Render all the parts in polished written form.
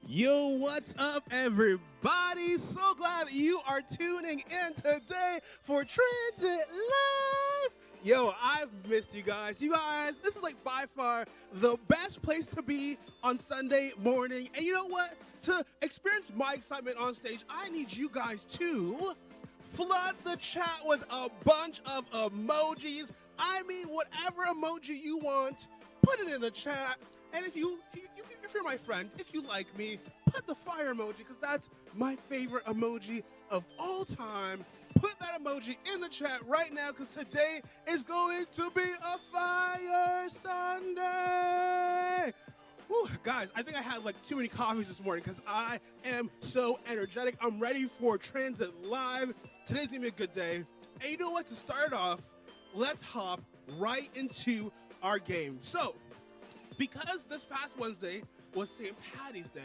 Yo, what's up, everybody? So glad that you are tuning in today for Transit Live. Yo, I've missed you guys. You guys, this is like by far the best place to be on Sunday morning. And you know what? To experience my excitement on stage, I need you guys to flood the chat with a bunch of emojis. I mean, whatever emoji you want, put it in the chat. And if you're my friend, if you like me, put the fire emoji, because that's my favorite emoji of all time. Put that emoji in the chat right now, because today is going to be a fire Sunday. Whew, guys, I think I had like too many coffees this morning because I am so energetic. I'm ready for Transit Live. Today's going to be a good day. And you know what? To start off, let's hop right into our game. So, because this past Wednesday was St. Patty's Day,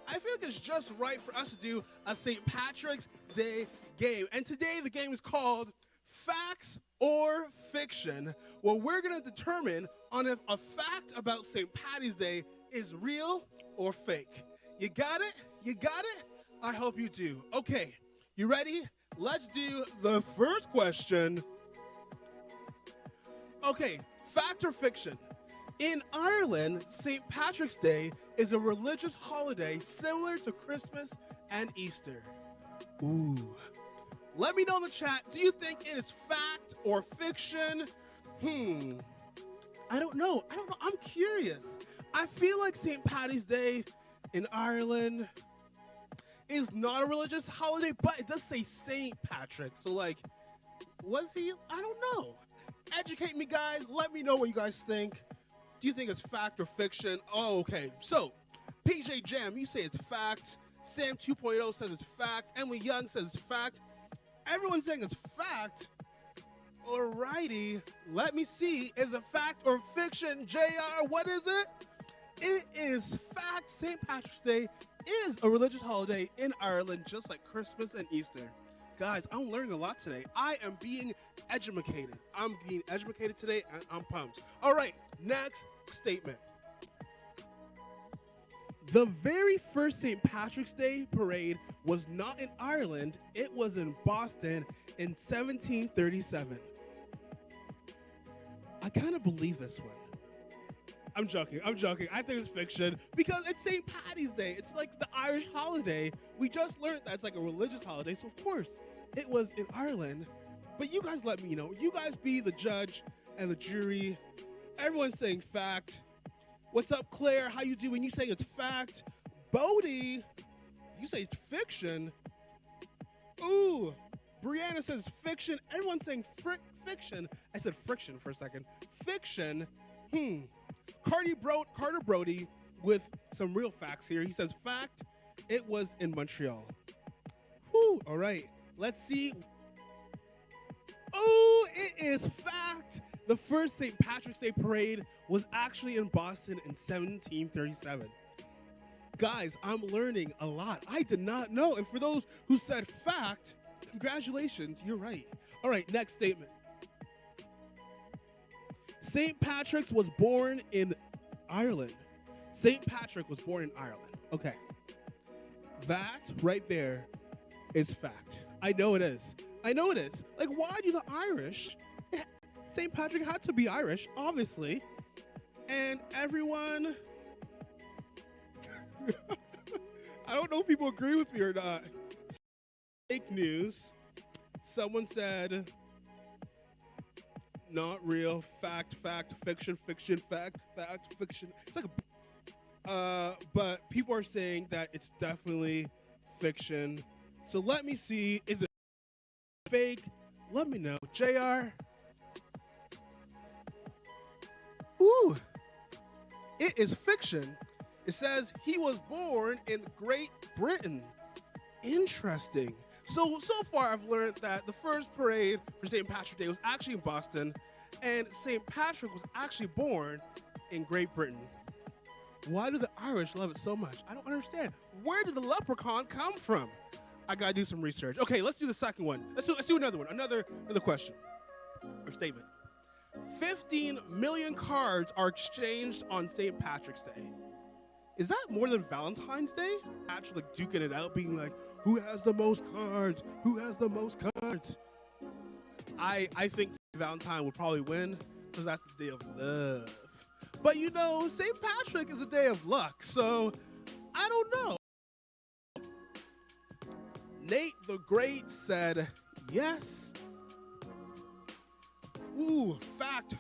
I feel like it's just right for us to do a St. Patrick's Day game. And today the game is called Facts or Fiction, where we're going to determine on if a fact about St. Patty's Day is real or fake. You got it? You got it? I hope you do. Okay, you ready? Let's do the first question. Okay, fact or fiction? In Ireland, St. Patrick's Day is a religious holiday similar to Christmas and Easter. Ooh. Let me know in the chat, do you think it is fact or fiction? I don't know. I'm curious. I feel like St. Patty's Day in Ireland is not a religious holiday, but it does say St. Patrick. So, like, was he? I don't know. Educate me, guys. Let me know what you guys think. Do you think it's fact or fiction? Oh, okay. So, PJ Jam, you say it's fact. Sam 2.0 says it's fact. Emily Young says it's fact. Everyone's saying it's fact. Alrighty. Let me see. Is it fact or fiction? JR, what is it? It is fact. St. Patrick's Day is a religious holiday in Ireland, just like Christmas and Easter. Guys, I'm learning a lot today. I am being educated. I'm being educated today, and I'm pumped. All right, next statement. The very first St. Patrick's Day parade was not in Ireland. It was in Boston in 1737. I kind of believe this one. I'm joking. I think it's fiction because it's St. Patty's Day. It's like the Irish holiday. We just learned that it's like a religious holiday, so of course it was in Ireland. But you guys let me know. You guys be the judge and the jury. Everyone's saying fact. What's up, Claire? How you doing? You say it's fact. Bodie, you say it's fiction. Ooh, Brianna says fiction. Everyone's saying fiction. I said friction for a second. Fiction. Carter Brody with some real facts here. He says fact. It was in Montreal. Whew. All right. Let's see. Oh, it is fact. The first St. Patrick's Day parade was actually in Boston in 1737. Guys, I'm learning a lot. I did not know. And for those who said fact, congratulations, you're right. All right, next statement. St. Patrick's was born in Ireland. St. Patrick was born in Ireland. Okay. That right there is fact. I know it is. Like, why do the Irish... St. Patrick had to be Irish, obviously. And everyone... I don't know if people agree with me or not. Fake news. Someone said... Not real. Fact, fiction, fact, fiction. It's like but people are saying that it's definitely fiction. So let me see. Is it fake? Let me know. JR? Ooh. It is fiction. It says he was born in Great Britain. Interesting. So far I've learned that the first parade for St. Patrick's Day was actually in Boston, and St. Patrick was actually born in Great Britain. Why do the Irish love it so much? I don't understand. Where did the leprechaun come from? I gotta do some research. Okay, let's do the second one. Let's do another one. Another question or statement. 15 million cards are exchanged on St. Patrick's Day. Is that more than Valentine's Day? Actually, like duking it out, being like, who has the most cards? Who has the most cards? I think Valentine will probably win because that's the day of love. But you know, St. Patrick is a day of luck, so I don't know. Nate the Great said yes. Ooh, fact,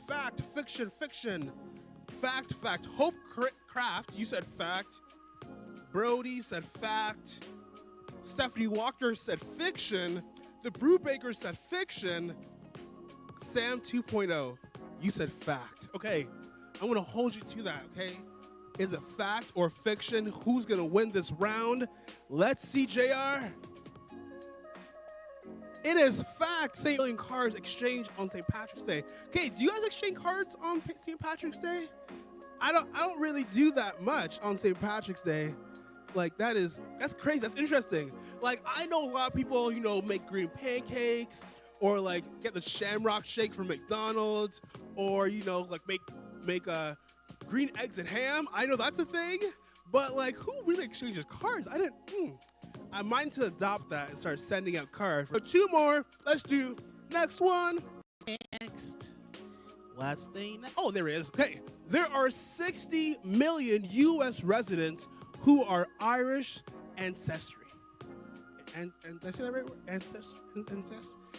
fiction. Fact. Hope Craft, you said fact. Brody said fact. Stephanie Walker said fiction. The Brewbaker said fiction. Sam 2.0, you said fact. Okay, I'm gonna hold you to that, okay? Is it fact or fiction? Who's gonna win this round? Let's see, JR. It is fact. St. Million cards exchanged on St. Patrick's Day. Okay, do you guys exchange cards on St. Patrick's Day? I don't really do that much on St. Patrick's Day. Like that's crazy. That's interesting. Like I know a lot of people, you know, make green pancakes or like get the Shamrock Shake from McDonald's or you know like make green eggs and ham. I know that's a thing, but like who really exchanges cards? I mind to adopt that and start sending out cards. For two more, let's do next one. Next. Last thing. Oh, there it is. Okay. There are 60 million U.S. residents who are Irish ancestry. And did I say that right? Ancestry?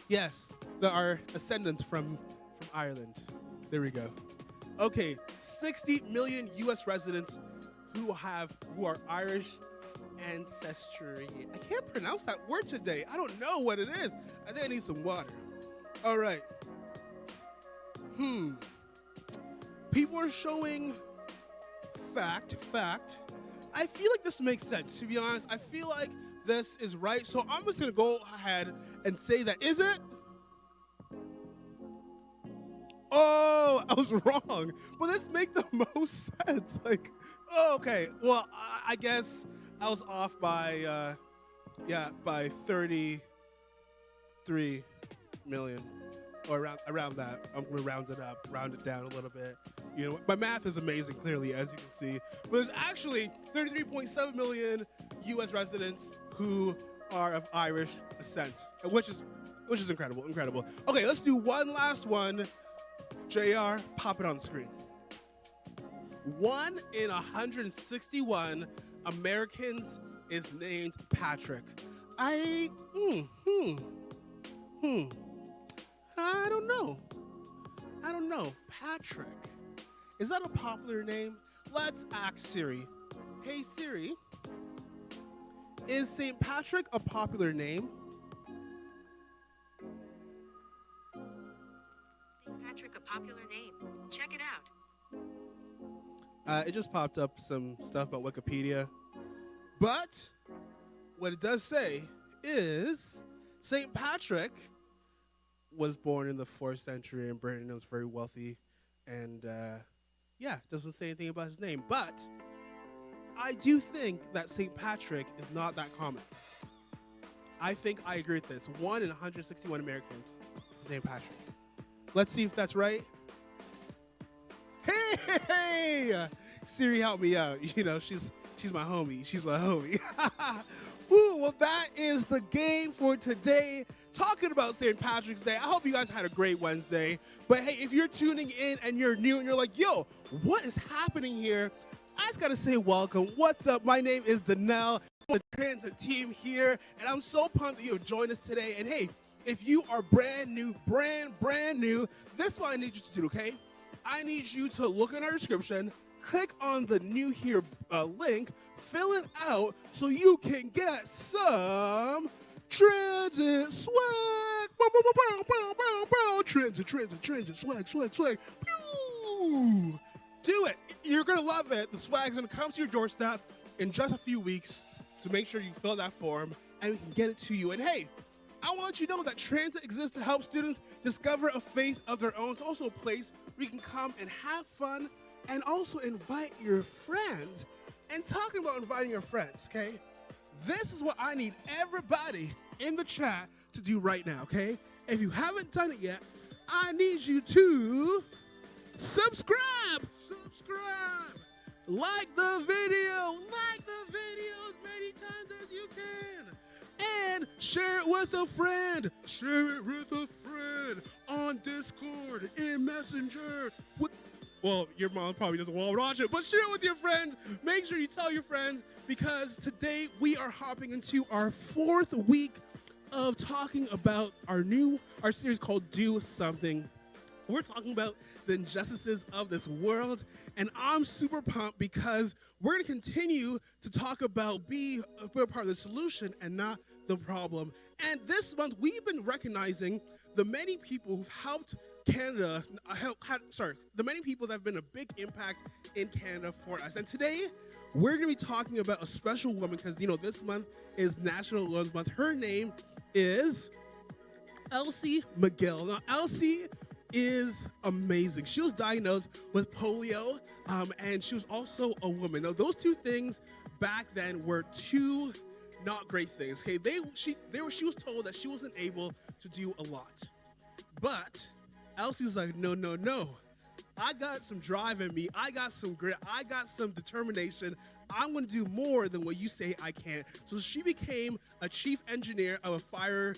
Yes. There are ascendants from Ireland. There we go. Okay. 60 million U.S. residents who are Irish ancestry. I can't pronounce that word today. I don't know what it is. I think I need some water. All right. People are showing fact. I feel like this makes sense, to be honest. I feel like this is right. So I'm just going to go ahead and say that. Is it? Oh, I was wrong. But this makes the most sense. Like, oh, okay. Well, I guess I was off by 33 million. Or around that. I'm going to round it down a little bit. You know, my math is amazing, clearly, as you can see. But there's actually 33.7 million U.S. residents who are of Irish descent, which is incredible. Okay, let's do one last one. JR, pop it on the screen. 1 in 161 Americans is named Patrick. I don't know. Patrick. Is that a popular name? Let's ask Siri. Hey Siri, is St. Patrick a popular name? St. Patrick a popular name? Check it out. It just popped up some stuff about Wikipedia. But what it does say is St. Patrick was born in the 4th century in Britain and was very wealthy. And doesn't say anything about his name. But I do think that St. Patrick is not that common. I think I agree with this. 1 in 161 Americans is named Patrick. Let's see if that's right. Hey! Siri, help me out. You know, she's my homie. Ooh, well, that is the game for today. Talking about St. Patrick's Day. I hope you guys had a great Wednesday. But hey, if you're tuning in and you're new and you're like, yo, what is happening here? I just gotta say welcome. What's up? My name is Danelle, the transit team here, and I'm so pumped that you have joined us today. And hey, if you are brand new, this is what I need you to do, okay? I need you to look in our description, click on the new here link, fill it out so you can get some transit swag. Transit swag. Pew! Do it. You're going to love it. The swag's going to come to your doorstep in just a few weeks to make sure you fill that form and we can get it to you. And hey, I want to let you know that transit exists to help students discover a faith of their own. It's also a place where you can come and have fun and also invite your friends. And talking about inviting your friends, okay? This is what I need everybody in the chat to do right now, okay? If you haven't done it yet, I need you to subscribe. like the video as many times as you can. And share it with a friend. Share it with a friend on Discord, in Messenger. Well, your mom probably doesn't want to watch it, but share it with your friends. Make sure you tell your friends, because today we are hopping into our 4th week of talking about our series called Do Something. We're talking about the injustices of this world, and I'm super pumped because we're going to continue to talk about being a part of the solution and not the problem. And this month, we've been recognizing the many people who've helped Canada, the many people that have been a big impact in Canada for us. And today, we're going to be talking about a special woman because, this month is National Women's Month. Her name is Elsie McGill. Now, Elsie is amazing. She was diagnosed with polio, and she was also a woman. Now, those two things back then were two not great things. Okay, she was told that she wasn't able to do a lot, but Elsie was like, no. I got some drive in me. I got some grit. I got some determination. I'm going to do more than what you say I can't. So she became a chief engineer of a fire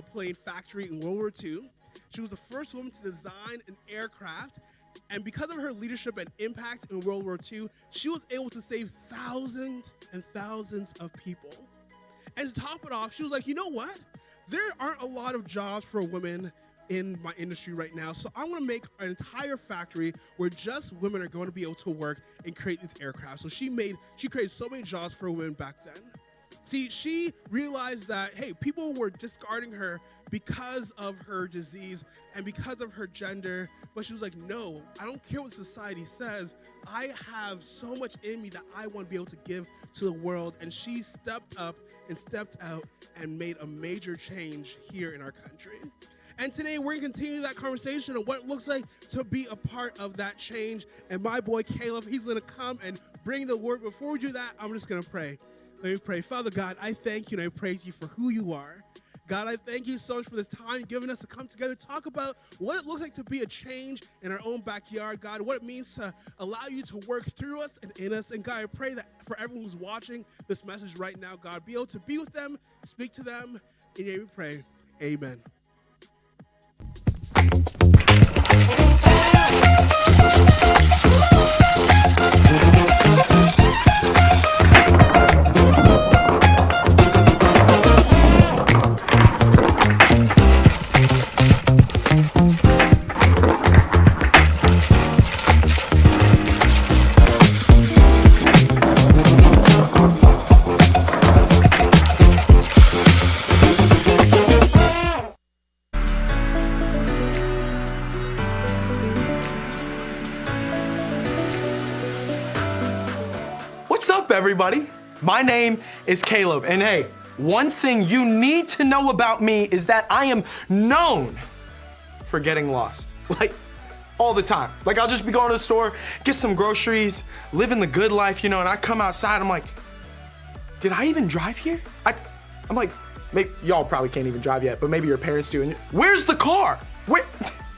plane factory in World War II. She was the first woman to design an aircraft, and because of her leadership and impact in World War II, she was able to save thousands and thousands of people. And to top it off, she was like, you know what? There aren't a lot of jobs for women in my industry right now, so I want to make an entire factory where just women are going to be able to work and create these aircraft. So she created so many jobs for women back then. See, she realized that, hey, people were discarding her because of her disease and because of her gender, but she was like, no, I don't care what society says. I have so much in me that I want to be able to give to the world, and she stepped up and stepped out and made a major change here in our country. And today we're going to continue that conversation on what it looks like to be a part of that change. And my boy Caleb, he's going to come and bring the word. Before we do that, I'm just going to pray. Let me pray. Father God, I thank you and I praise you for who you are. God, I thank you so much for this time giving us to come together, talk about what it looks like to be a change in our own backyard, God, what it means to allow you to work through us and in us. And God, I pray that for everyone who's watching this message right now, God, be able to be with them, speak to them. In your name we pray. Amen. What's up, everybody? My name is Caleb, and hey, one thing you need to know about me is that I am known for getting lost, like all the time. Like I'll just be going to the store, get some groceries, living the good life, and I come outside, I'm like, did I even drive here? I'm like, y'all probably can't even drive yet, but maybe your parents do. And where's the car? Where?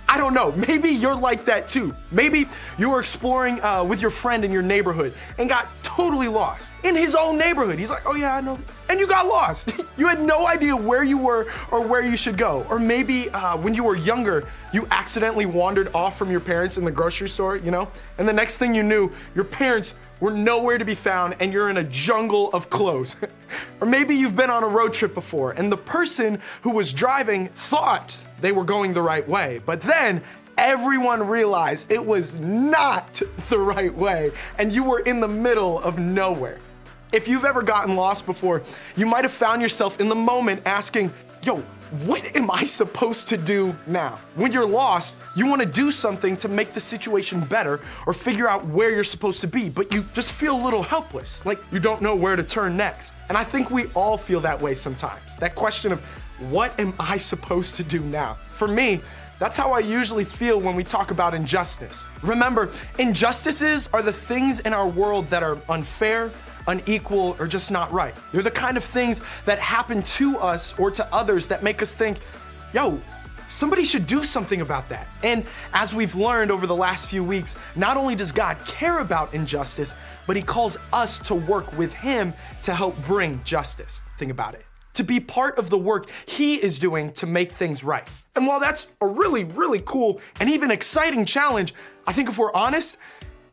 I don't know, maybe you're like that too. Maybe you were exploring with your friend in your neighborhood and got totally lost in his own neighborhood. He's like, oh yeah, I know. And you got lost. You had no idea where you were or where you should go. Or maybe when you were younger, you accidentally wandered off from your parents in the grocery store, And the next thing you knew, your parents were nowhere to be found and you're in a jungle of clothes. Or maybe you've been on a road trip before and the person who was driving thought they were going the right way, but then everyone realized it was not the right way and you were in the middle of nowhere. If you've ever gotten lost before, you might have found yourself in the moment asking, yo, what am I supposed to do now? When you're lost, you want to do something to make the situation better or figure out where you're supposed to be, but you just feel a little helpless, like you don't know where to turn next. And I think we all feel that way sometimes. That question of, what am I supposed to do now? For me, that's how I usually feel when we talk about injustice. Remember, injustices are the things in our world that are unfair, unequal, or just not right. They're the kind of things that happen to us or to others that make us think, yo, Somebody should do something about that. And as we've learned over the last few weeks, not only does God care about injustice, but he calls us to work with him to help bring justice. Think about it. To be part of the work he is doing to make things right. And while that's a really, really cool and even exciting challenge, I think if we're honest,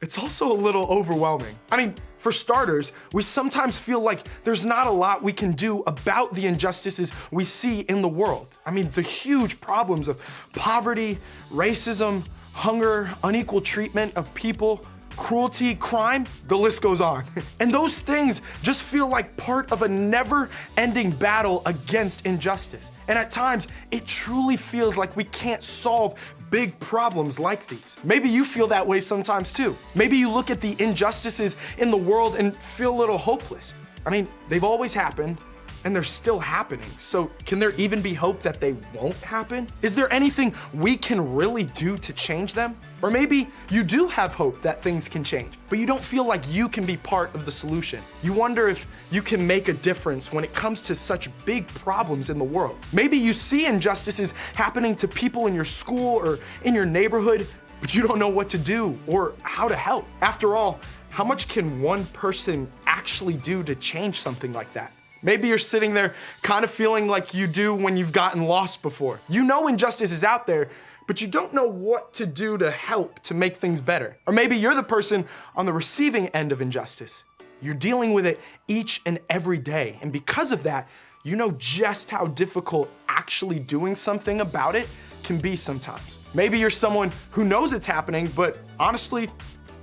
it's also a little overwhelming. I mean, for starters, we sometimes feel like there's not a lot we can do about the injustices we see in the world. I mean, the huge problems of poverty, racism, hunger, unequal treatment of people, cruelty, crime, the list goes on. And those things just feel like part of a never-ending battle against injustice. And at times, it truly feels like we can't solve big problems like these. Maybe you feel that way sometimes too. Maybe you look at the injustices in the world and feel a little hopeless. I mean, they've always happened and they're still happening. So can there even be hope that they won't happen? Is there anything we can really do to change them? Or maybe you do have hope that things can change, but you don't feel like you can be part of the solution. You wonder if you can make a difference when it comes to such big problems in the world. Maybe you see injustices happening to people in your school or in your neighborhood, but you don't know what to do or how to help. After all, how much can one person actually do to change something like that? Maybe you're sitting there kind of feeling like you do when you've gotten lost before. You know injustice is out there, but you don't know what to do to help to make things better. Or maybe you're the person on the receiving end of injustice. You're dealing with it each and every day. And because of that, you know just how difficult actually doing something about it can be sometimes. Maybe you're someone who knows it's happening, but honestly,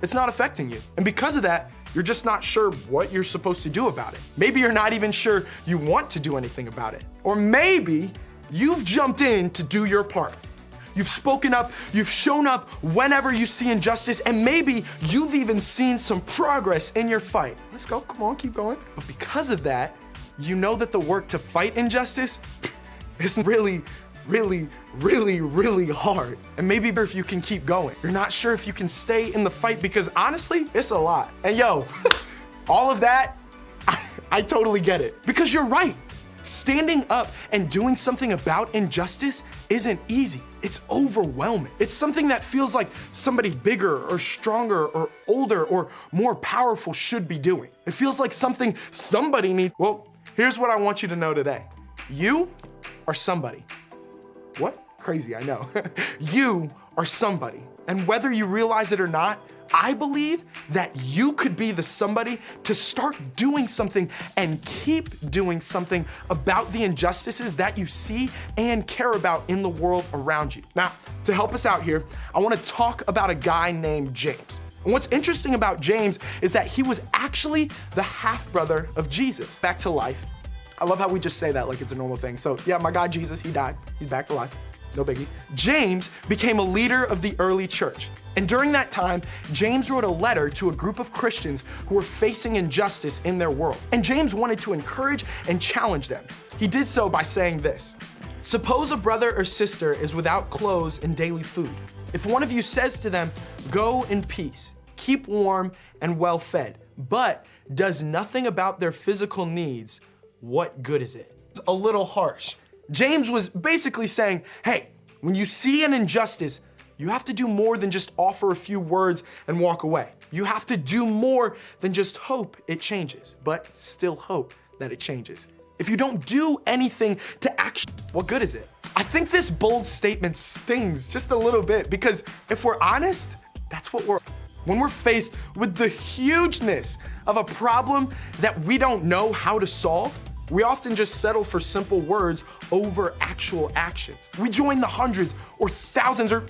it's not affecting you. And because of that, you're just not sure what you're supposed to do about it. Maybe you're not even sure you want to do anything about it. Or maybe you've jumped in to do your part. You've spoken up, you've shown up whenever you see injustice, and maybe you've even seen some progress in your fight. Let's go, come on, keep going. But because of that, you know that the work to fight injustice is really hard. And maybe if you can keep going. You're not sure if you can stay in the fight because honestly, it's a lot. And yo, all of that, I totally get it. Because you're right. Standing up and doing something about injustice isn't easy. It's overwhelming. It's something that feels like somebody bigger or stronger or older or more powerful should be doing. It feels like something somebody needs. Well, here's what I want you to know today. You are somebody. What? Crazy, I know. You are somebody. And whether you realize it or not, I believe that you could be the somebody to start doing something and keep doing something about the injustices that you see and care about in the world around you. Now, to help us out here, I want to talk about a guy named James. And what's interesting about James is that he was actually the half-brother of Jesus, back to life. I love how we just say that like it's a normal thing. So yeah, my God, Jesus, he died. He's back to life. No biggie. James became a leader of the early church. And during that time, James wrote a letter to a group of Christians who were facing injustice in their world. And James wanted to encourage and challenge them. He did so by saying this: suppose a brother or sister is without clothes and daily food. If one of you says to them, go in peace, keep warm and well fed, but does nothing about their physical needs, what good is it? It's a little harsh. James was basically saying, hey, when you see an injustice, you have to do more than just offer a few words and walk away. You have to do more than just hope it changes, but still hope that it changes. If you don't do anything to actually, what good is it? I think this bold statement stings just a little bit because if we're honest, that's what when we're faced with the hugeness of a problem that we don't know how to solve, we often just settle for simple words over actual actions. We join the hundreds or thousands or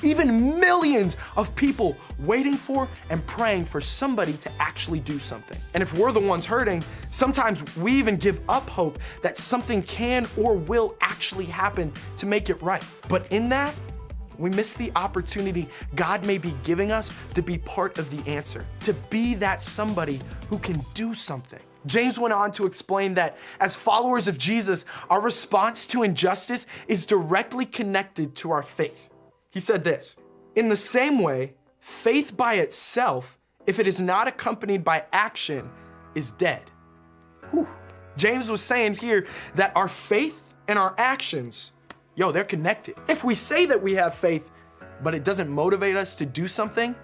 even millions of people waiting for and praying for somebody to actually do something. And if we're the ones hurting, sometimes we even give up hope that something can or will actually happen to make it right. But in that, we miss the opportunity God may be giving us to be part of the answer, to be that somebody who can do something. James went on to explain that as followers of Jesus, our response to injustice is directly connected to our faith. He said this: in the same way, faith by itself, if it is not accompanied by action, is dead. Whew. James was saying here that our faith and our actions Yo, they're connected. If we say that we have faith, but it doesn't motivate us to do something,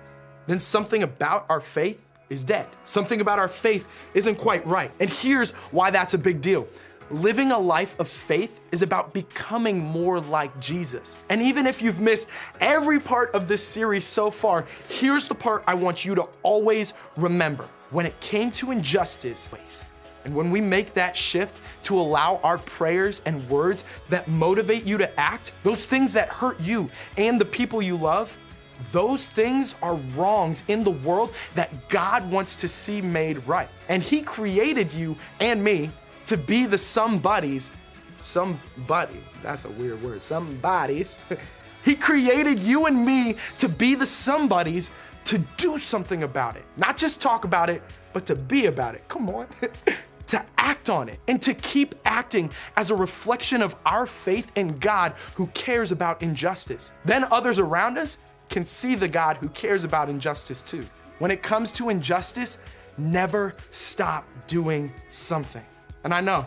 then something about our faith is dead. Something about our faith isn't quite right. And here's why that's a big deal. Living a life of faith is about becoming more like Jesus. And even if you've missed every part of this series so far, here's the part I want you to always remember. When it came to injustice, and when we make that shift to allow our prayers and words that motivate you to act, those things that hurt you and the people you love, those things are wrongs in the world that God wants to see made right. And He created you and me to be the somebodies, that's a weird word, somebodies. He created you and me to be the somebodies to do something about it. Not just talk about it, but to be about it. Come on. To act on it and to keep acting as a reflection of our faith in God who cares about injustice. Then others around us can see the God who cares about injustice too. When it comes to injustice, never stop doing something. And I know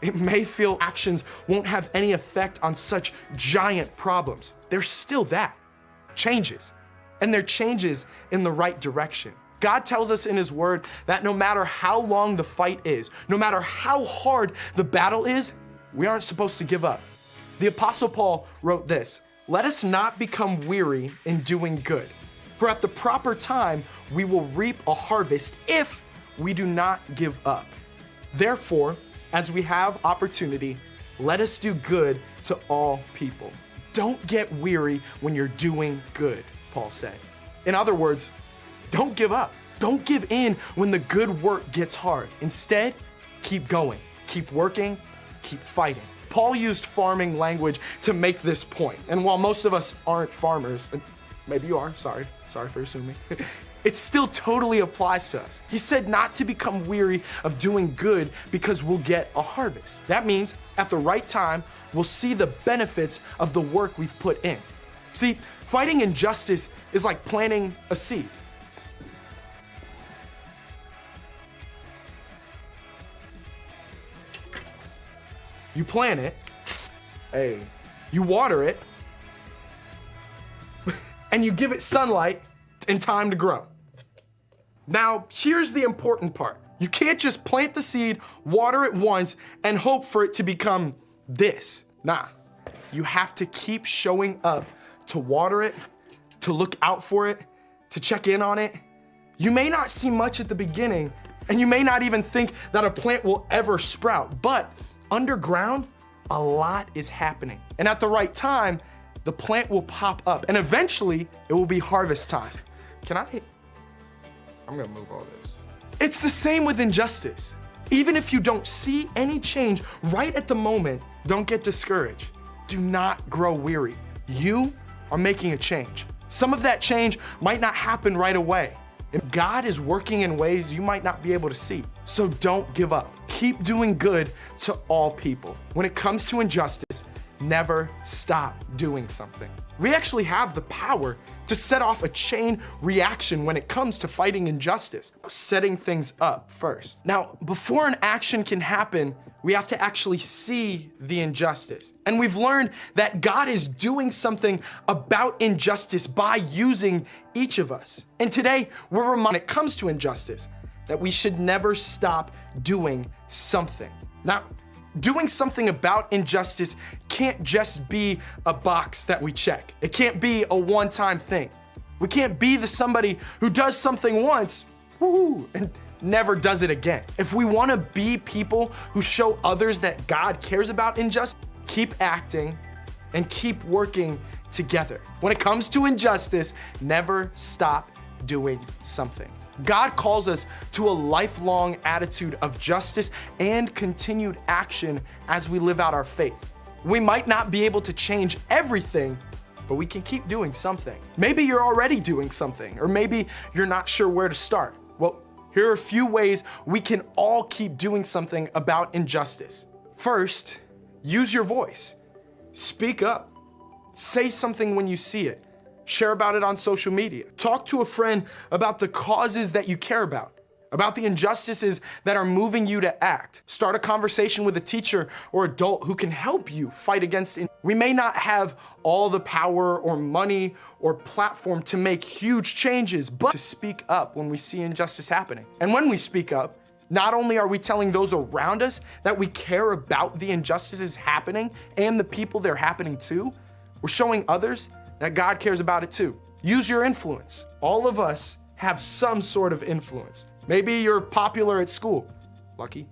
it may feel actions won't have any effect on such giant problems. There's still that. Changes. And they're changes in the right direction. God tells us in His Word that no matter how long the fight is, no matter how hard the battle is, we aren't supposed to give up. The Apostle Paul wrote this, "Let us not become weary in doing good, for at the proper time we will reap a harvest if we do not give up. Therefore, as we have opportunity, let us do good to all people." Don't get weary when you're doing good, Paul said. In other words, don't give up. Don't give in when the good work gets hard. Instead, keep going, keep working, keep fighting. Paul used farming language to make this point. And while most of us aren't farmers, and maybe you are, sorry for assuming, it still totally applies to us. He said not to become weary of doing good because we'll get a harvest. That means at the right time, we'll see the benefits of the work we've put in. See, fighting injustice is like planting a seed. You plant it, you water it, and you give it sunlight and time to grow. Now, here's the important part. You can't just plant the seed, water it once, and hope for it to become this. Nah, you have to keep showing up to water it, to look out for it, to check in on it. You may not see much at the beginning, and you may not even think that a plant will ever sprout, but underground, a lot is happening. And at the right time, the plant will pop up, and eventually it will be harvest time. I'm gonna move all this. It's the same with injustice. Even if you don't see any change right at the moment, don't get discouraged. Do not grow weary. You are making a change. Some of that change might not happen right away. And God is working in ways you might not be able to see. So don't give up. Keep doing good to all people. When it comes to injustice, never stop doing something. We actually have the power to set off a chain reaction when it comes to fighting injustice, setting things up first. Now, before an action can happen, we have to actually see the injustice. And we've learned that God is doing something about injustice by using each of us. And today, we're reminded when it comes to injustice that we should never stop doing something. Now, doing something about injustice can't just be a box that we check. It can't be a one-time thing. We can't be the somebody who does something once, and never does it again. If we want to be people who show others that God cares about injustice, keep acting and keep working together. When it comes to injustice, never stop doing something. God calls us to a lifelong attitude of justice and continued action as we live out our faith. We might not be able to change everything, but we can keep doing something. Maybe you're already doing something, or maybe you're not sure where to start. Well, here are a few ways we can all keep doing something about injustice. First, use your voice. Speak up. Say something when you see it. Share about it on social media. Talk to a friend about the causes that you care about. about the injustices that are moving you to act. Start a conversation with a teacher or adult who can help you fight against it. We may not have all the power or money or platform to make huge changes, but to speak up when we see injustice happening. And when we speak up, not only are we telling those around us that we care about the injustices happening and the people they're happening to, we're showing others that God cares about it too. Use your influence. All of us have some sort of influence. Maybe you're popular at school. Lucky.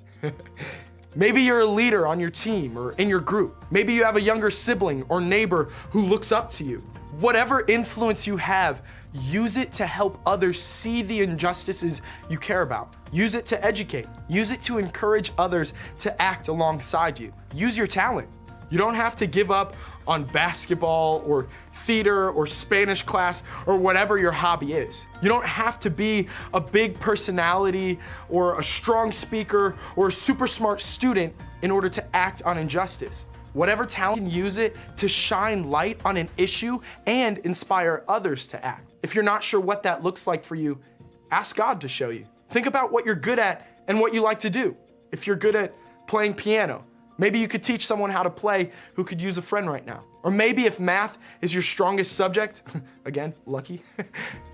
Maybe you're a leader on your team or in your group. Maybe you have a younger sibling or neighbor who looks up to you. Whatever influence you have, use it to help others see the injustices you care about. Use it to educate. Use it to encourage others to act alongside you. Use your talent. You don't have to give up on basketball or theater or Spanish class or whatever your hobby is. You don't have to be a big personality or a strong speaker or a super smart student in order to act on injustice. Whatever talent, you can use it to shine light on an issue and inspire others to act. If you're not sure what that looks like for you, ask God to show you. Think about what you're good at and what you like to do. If you're good at playing piano, maybe you could teach someone how to play who could use a friend right now. Or maybe if math is your strongest subject, again, lucky,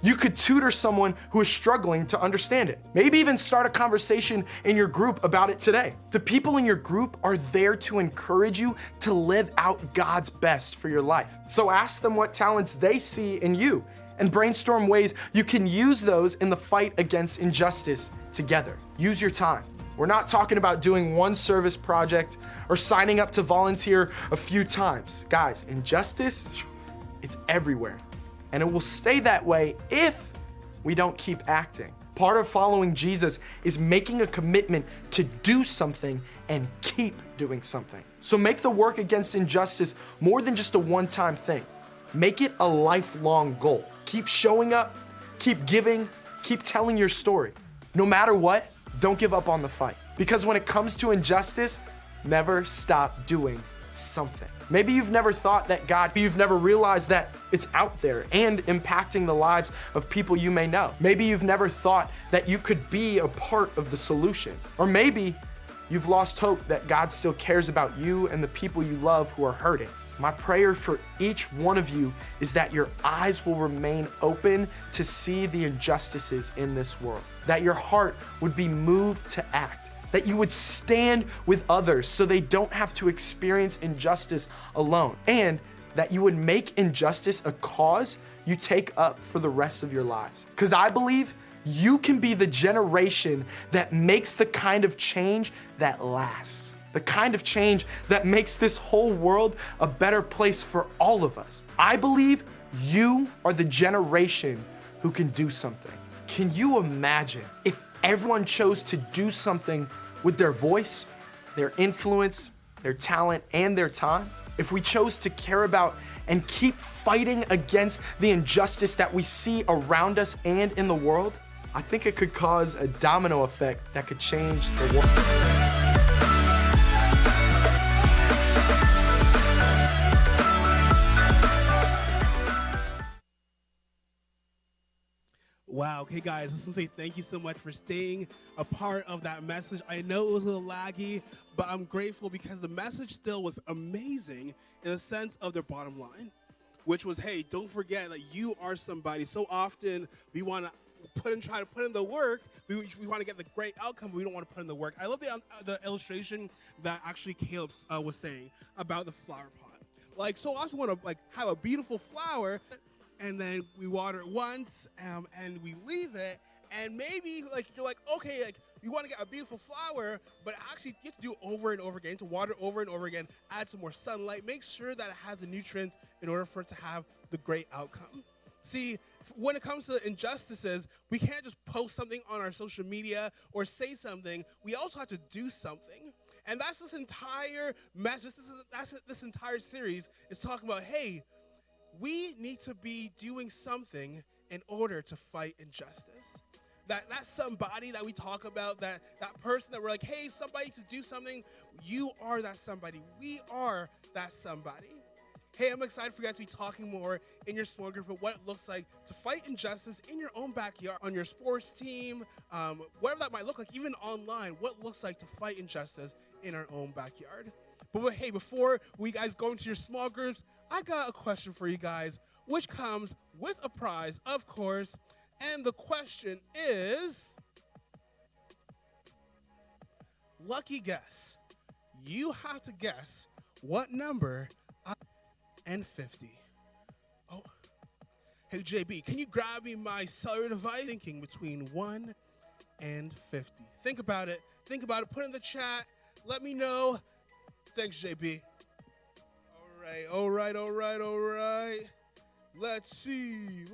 you could tutor someone who is struggling to understand it. Maybe even start a conversation in your group about it today. The people in your group are there to encourage you to live out God's best for your life. So ask them what talents they see in you and brainstorm ways you can use those in the fight against injustice together. Use your time. We're not talking about doing one service project or signing up to volunteer a few times. Guys, injustice, it's everywhere. And it will stay that way if we don't keep acting. Part of following Jesus is making a commitment to do something and keep doing something. So make the work against injustice more than just a one-time thing. Make it a lifelong goal. Keep showing up, keep giving, keep telling your story. No matter what, don't give up on the fight. Because when it comes to injustice, never stop doing something. Maybe you've never thought that God, you've never realized that it's out there and impacting the lives of people you may know. Maybe you've never thought that you could be a part of the solution. Or maybe you've lost hope that God still cares about you and the people you love who are hurting. My prayer for each one of you is that your eyes will remain open to see the injustices in this world, that your heart would be moved to act, that you would stand with others so they don't have to experience injustice alone, and that you would make injustice a cause you take up for the rest of your lives. Because I believe you can be the generation that makes the kind of change that lasts. The kind of change that makes this whole world a better place for all of us. I believe you are the generation who can do something. Can you imagine if everyone chose to do something with their voice, their influence, their talent, and their time? If we chose to care about and keep fighting against the injustice that we see around us and in the world, I think it could cause a domino effect that could change the world. Wow. Okay, guys, I just want to say thank you so much for staying a part of that message. I know it was a little laggy, but I'm grateful because the message still was amazing in the sense of their bottom line, which was, hey, don't forget that you are somebody. So often we want to try to put in the work. We want to get the great outcome, but we don't want to put in the work. I love the illustration that actually Caleb was saying about the flower pot. Like, so often we want to have a beautiful flower, and then we water it once, and we leave it, and maybe you're like, okay, you want to get a beautiful flower, but actually you have to do it over and over again, to water it over and over again, add some more sunlight, make sure that it has the nutrients in order for it to have the great outcome. See, when it comes to injustices, we can't just post something on our social media or say something. We also have to do something. And that's this entire message, this entire series is talking about, hey, we need to be doing something in order to fight injustice. That somebody that we talk about, that person that we're like, hey, somebody to do something, you are that somebody. We are that somebody. Hey, I'm excited for you guys to be talking more in your small group about what it looks like to fight injustice in your own backyard, on your sports team, whatever that might look like, even online, what it looks like to fight injustice in our own backyard. But hey, before we guys go into your small groups, I got a question for you guys, which comes with a prize, of course. And the question is, lucky guess. You have to guess what number and 50. Oh, hey JB, can you grab me my cellular device? Thinking between 1 and 50. Think about it. Think about it. Put it in the chat. Let me know. Thanks, JB. All right. Let's see.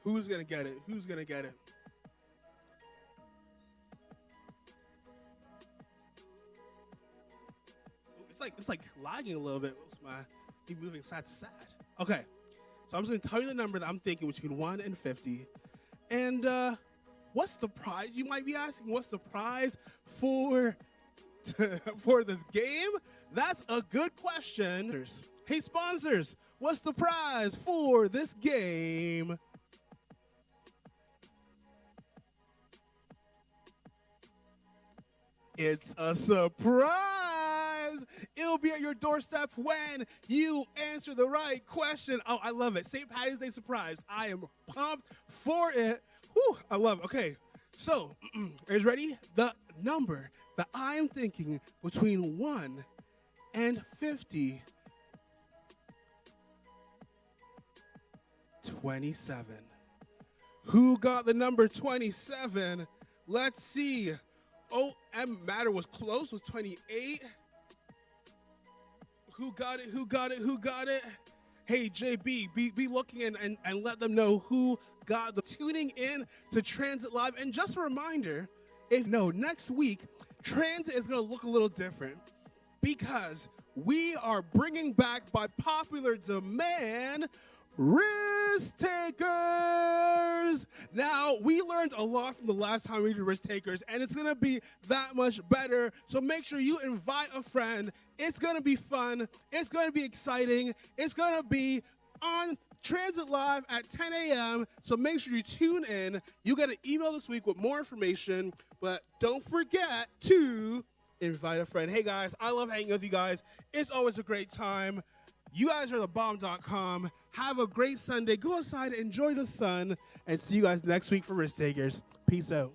Who's gonna get it? It's like lagging a little bit. Keep moving side to side. Okay, so I'm just gonna tell you the number that I'm thinking between 1 and 50. And what's the prize? You might be asking, what's the prize for this game? That's a good question. Hey sponsors, what's the prize for this game? It's a surprise. It'll be at your doorstep when you answer the right question. Oh, I love it. St. Patty's Day surprise. I am pumped for it. Whew, I love it. Okay, so are you ready? The number that I am thinking between 1 and 50. 27. Who got the number 27? Let's see. Oh, M Matter was close, was 28. Who got it? Hey, JB, be looking and let them know who got the tuning in to Transit Live. And just a reminder, next week, Transit is going to look a little different because we are bringing back, by popular demand, Risk Takers. Now, we learned a lot from the last time we did Risk Takers, and it's going to be that much better. So make sure you invite a friend. It's going to be fun. It's going to be exciting. It's going to be on Transit Live at 10 a.m. So make sure you tune in. You get an email this week with more information, but don't forget to invite a friend. Hey, guys, I love hanging with you guys. It's always a great time. You guys are the bomb.com. Have a great Sunday. Go outside, enjoy the sun, and see you guys next week for Risk Takers. Peace out.